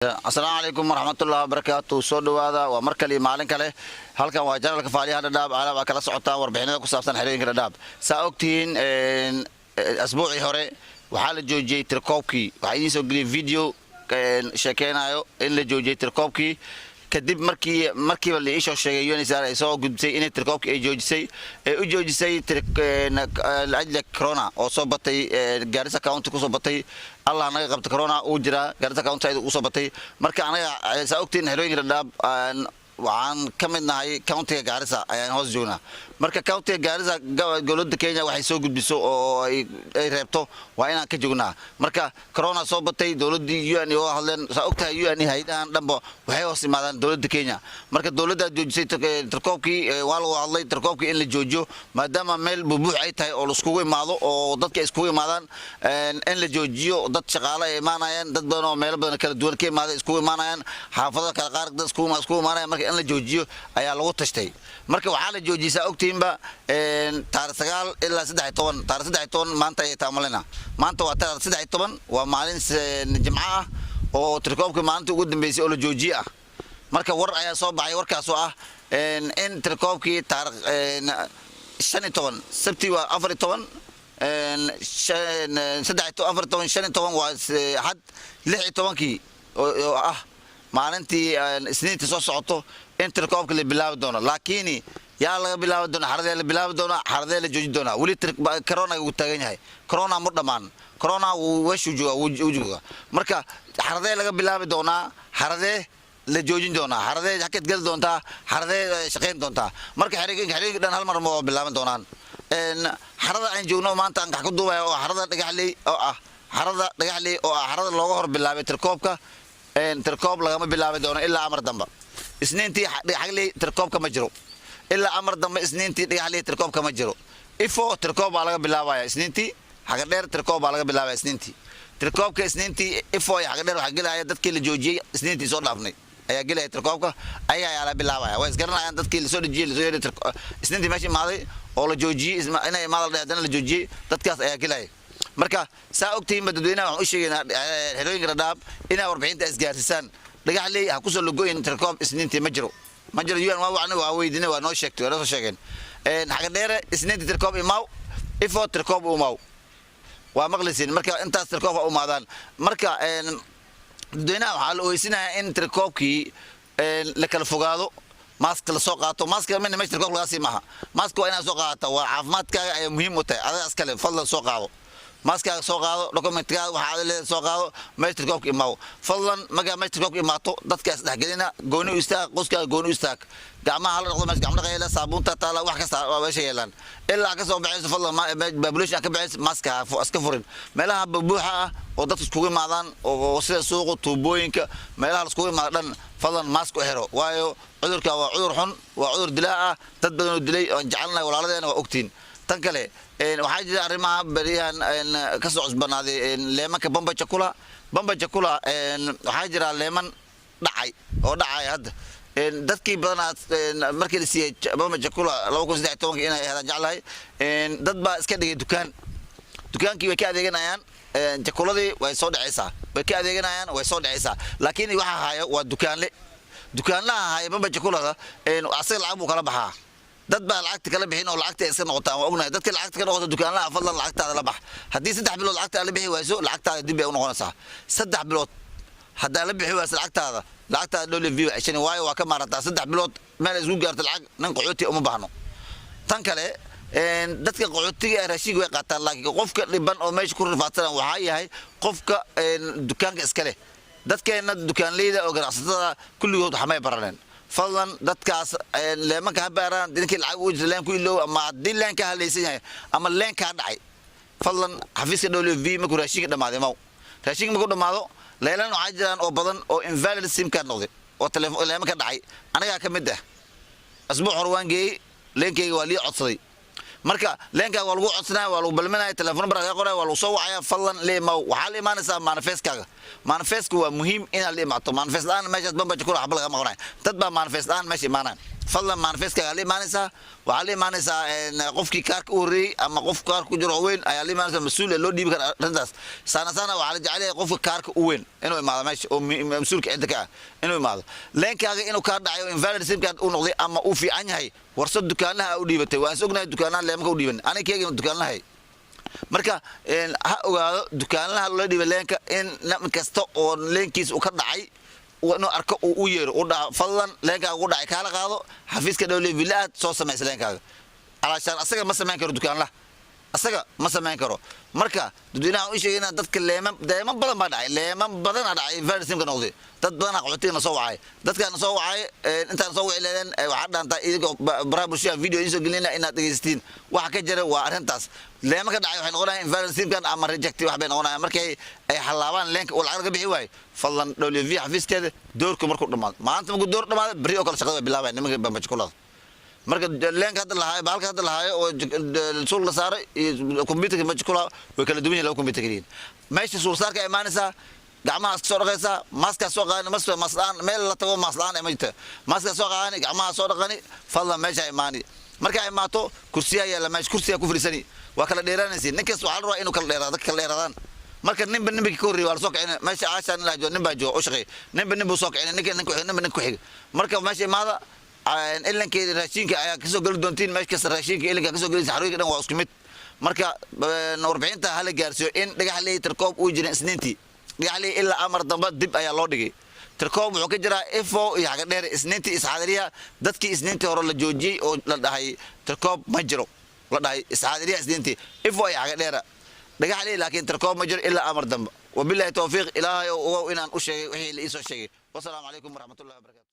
السلام عليكم ورحمة الله وبركاته. سو دوادا ومركلي مالين كله halkan waa janalka faaliyaha dhadhaab ala kala socotaan warbixinada ku saabsan xiriirka dhadhaab saa ogtiin asbuucii hore waxa la joojiyay tirkoobkii waxa idin soo galiyay video sheekeenayo in la joojiyay tirkoobkii kadib markii la isoo sheegay UNHCR ay soo gudbisay in tirkoobkii ay joojisay u joojisay ajla corona oo soo batay Garissa County ku soo batay Allah naga qabta corona uu jira Garissa County ay u soo batay marka anaga saa ogtiin xiriirka dhadhaab waxaan ka mid nahay county Garissa ayaan hoos joognaa marka county Garissa dowladda Kenya waxay soo gudbiso oo ay reebto waa inaan ka joognaa marka corona soo batay dowladda UN oo hadleen saa ogtahay UN hay'adahan dhanba waxay hoos imaadaan dowladda Kenya marka dowladda joojisay tirkoobkii waa loo hadlay tirkoobkii in la joojiyo maadaama meel buubuux ay tahay oo la iskugu imaado oo dadka iskugu imaadaan in la joojiyo dad shaqaale ay imaanayaan dad badan oo meel badan kala duwan ka imaada iskugu imaanayaan xaafadaha kala qaar dad iskugu imaanayaan marka in la joojiyo ayaa lagu tashtay marka waxa la joojisay ogtiinba taariikh 9 ilaa 13 taariikh 13 maanta ay taamalina maanta waa taariikh 13 waa maalin Jimco ah oo tirkoobka maalinta ugu dambeysay oo la joojiyay ah marka war ayaa soo baxay warkaas oo ah in tirkoobkii taariikh 15 sabti waa 14 waa had 16 oo ah maalintii isniinta soo socoto in tirkoobka la bilaabi doono laakiin yaa laga bilaabi doono xaradee la bilaabi doono xaradee la jooji doona wali corona uu taagan yahay corona ma dhamaan corona uu washu jooga marka xaradee laga bilaabi doona xaradee la joojin doona xaradee hakad gal doonta xaradee shaqeyn doonta marka xiriirka dhan hal mar ma bilaaban doonaan xarada aan joogno maanta aan ku duubay oo xarada dhagaxley oo ah xarada looga hor bilaabay tirkoobka tirkoob lagama bilaabi doono ilaa amar damba isniintii dhagaxley tirkoobka ma jiro ilaa amar damba isniintii dhagaxley tirkoobka ma jiro ifo tirkoob baa laga bilaabaya isniintii xaga dheer tirkoob baa laga bilaabaya isniintii tirkoobka isniintii ifo ay xaga dheer waxa galaya dadkii la joojiyay isniintii soo dhaafnay ayaa galaya tirkoobka ayaa la bilaabaya way isgaranayaan dadkii la soo dhijiyay isniintii meeshii maaday oo la joojiyay inay maal dheedana la joojiyay dadkaas ayaa galaya marka saa ogtiin dadweynaha waxaan u sheegaynaa xiriirka dhadhaab inay warbixinta isgaarsiisaan dhagaxley ha ku soo lagoyn tirkoob isniintii ma jiro UN waa weydiinay waa noo sheegtay waa soo sheegeen xaga dheer isniintii tirkoob imaaw ifo tirkoob umaaw waa maqlisiin marka intaas tirkoob u maadaan marka dadweynaha waxaa la ogeysinayaa in tirkoobkii la kala fogaado mask la soo qaato mask ma meesha tirkoob laga sii maaha mask waa inaad soo qaadato waa caafimaadkaaga ay muhiim u tahay adiga iskale fadlan soo qaado maaskaaga soo qaado dokumentkaaga waxa aad leedahay soo qaado meesha tirkoobka imaaw fadlan maga meesha tirkoobka imaato dadka is dhaxgelina gooni u istaag qoyskaaga gooni u istaag gacmaha la dhaqdo meesha gacmo dhaqayla saabuunta taala wax kasta waa meesha yeelan ilaa ka soo baxayso fadlan population ka baxayso maaska iska furin meelaha buuxa ah oo dadku iskugu imaadaan oo sida suuqa tuubooyinka meelaha la iskugu imaado dhan fadlan maask u xiro waayo cudurka waa cudur xun waa cudur dilaa ah dad badan oo dilay oo jecelnahay walaaladeena waa ogtiin tan kale waxaa jira arrimaha bariyan ka soo cusbanaaday leemanka Bamba Chakula waxaa jira leeman dhacay hadda dadkii badan markii la siiyay Bamba Chakula 2013 inay helaan jeclahay dad baa iska dhigay dukaankii way ka adeeganayaan Chakuladii way soo dhacaysaa laakiin waxa hayo waa dukaanlaha hayo Bamba Chakulada asaga lacag buu kala baxaa dad baa lacagta kala bixin oo lacagta iska noqotaan waa ognahay dadka lacagta ka noqoto dukaanlaha fadlan lacagtaada la bax hadii 3 bilood lacagta la bixi wayso lacagtaada dib ay u noqonaysaa 3 bilood hadaa la bixi wayso lacagtaada dowlad view ay shani waayo waa ka maarataa 3 bilood meel isku gaarto lacag nin qaxooti uma baahno tan kale dadka qaxootiga raashiga way qaataan laakiin qofka dhiban oo meesha ku rifaadsan waxa yahay qofka dukaanka iska leh dadkeena dukaanleyda oo ganacsatada kulligood waxay baraneen fadlan dadkaas leemanka habaaraan dinkii lacag u jiraan ku iloow ama dilanka halaysan yahay ama leenka dhacay fadlan xafiiska WV ma ku raashinka dhamaaday raashinka ma ku dhamaado leelan waxa jiraan oo badan oo invalid sim card noqday oo telefoon leemanka dhacay anaga ka mid ah asbuuc horwaangay leenkayga waa lii codsaday marka leenka waa lagu codsanaa waa lagu balmanaa telefoon baraga qoray waa lagu soo wacaya fadlan leemaw waxa la imaanaysa manifestka waa muhiim in la imaato manifest aan meesha Bamba Chakula xabal laga maqnaa dad baa manifest aan meesha imaanaan fadlan manifestka ayaa la imaanaysaa waxaa la imaanaysaa qofkii kaarka u horreeyey ama qof kaarka ku jiro oo weyn ayaa la imaanaysaa mas-uul loo dhiibi kara arrintaas saana waxaa la jecel yahay qofka kaarka u weyn inuu imaado meesha oo mas-uulka cidda ka ah inuu imaado leenkaaga inuu kaa dhacayo invalid sim card uu noqday ama uu fiican yahay warso dukaanaha u dhiibatay waan is ognahay dukaanaha leemka u dhiiban aniga keegina dukaanahay marka ha ogaado dukaanaha loo dhiibay leenka in nin kasta oo leenkiisa uu ka dhacay inuu arko uu u yeero u dhaha fadlan leenkaaga ugu dhacay kaala qaado xafiiska dhowle villaad soo samaysa leenkaaga alaashaan asaga ma samayn karo dukaanlaha asaga ma samayn karo marka dadweynaha u sheegayna dadka leeman badan baa dhacay leeman badan aa dhacay invalid simka noqday dad badanaa qaxootiga soo wacay dadkaana soo wacay intaan soo wici leedeen waxaa dhaantaa idinkoo baraha bulshada video idiin soo gelinayna inaad dhegaysatiin waxa ka jira waa arrintaas leema ka dhacay waxay noqonayaan invalid simkan ama reject wax bay noqonayaan markay ay xalaabaan leenka oo lacag laga bixi waayo fadlan WV xafiiskeeda doorku markuu dhamaado maanta markuu door dhamaado bari oo kale shaqada way bilaabaan nimanka bambajukulada marka leenka hadda lahaay baalka hadda lahaay oo suuq la saaray computerka majkula way kala duwan yihiin laba computer kaliya meesha suuq saarka imaanaysaa gacmaha soo dhaqaysaa maaska soo qaadani maslaan meel la tago maslaan ay majta maaska soo qaadani gacmaha soo dhaqani fadlan meesha imaani marka ay imaato kursiga yaala meesha kursiga ku fariisani waa kala dheeraanaysiin ninkaas waxaa la rabaa inuu kala dheeraadaan marka ninba ninba ka horreeyay waa la soo kicin meesha caashaan la joogo ninba joogo u shaqeey ninba soo kicin ninba ku xig marka meesha imaada ilankeeda raashinka ayaa kasoo geli doontiin meesha kasta raashinka ilanka kasoo gelaysa xarooyinka dhan waa isku mid marka warbixinta hala gaarsiiyo in dhagaxley tirkoob uu jiray isniintii dhagaxley ilaa amar damba dib ayaa loo dhigay tirkoob wuxuu ka jiraa ifo iyo xaga dheer isniintii isxaadiriya dadkii isniintii hore la joojiyey oo la dhahay tirkoob ma jiro la dhahay isxaadiriya isniintii ifo iyo xaga dheera dhagaxley laakiin tirkoob ma jiro ilaa amar damba wabillahi tawfiiq ilaahay oo inaan u sheegay wixii la ii soo sheegay wasalaamu calaykum waraxmatullahi wabarakatu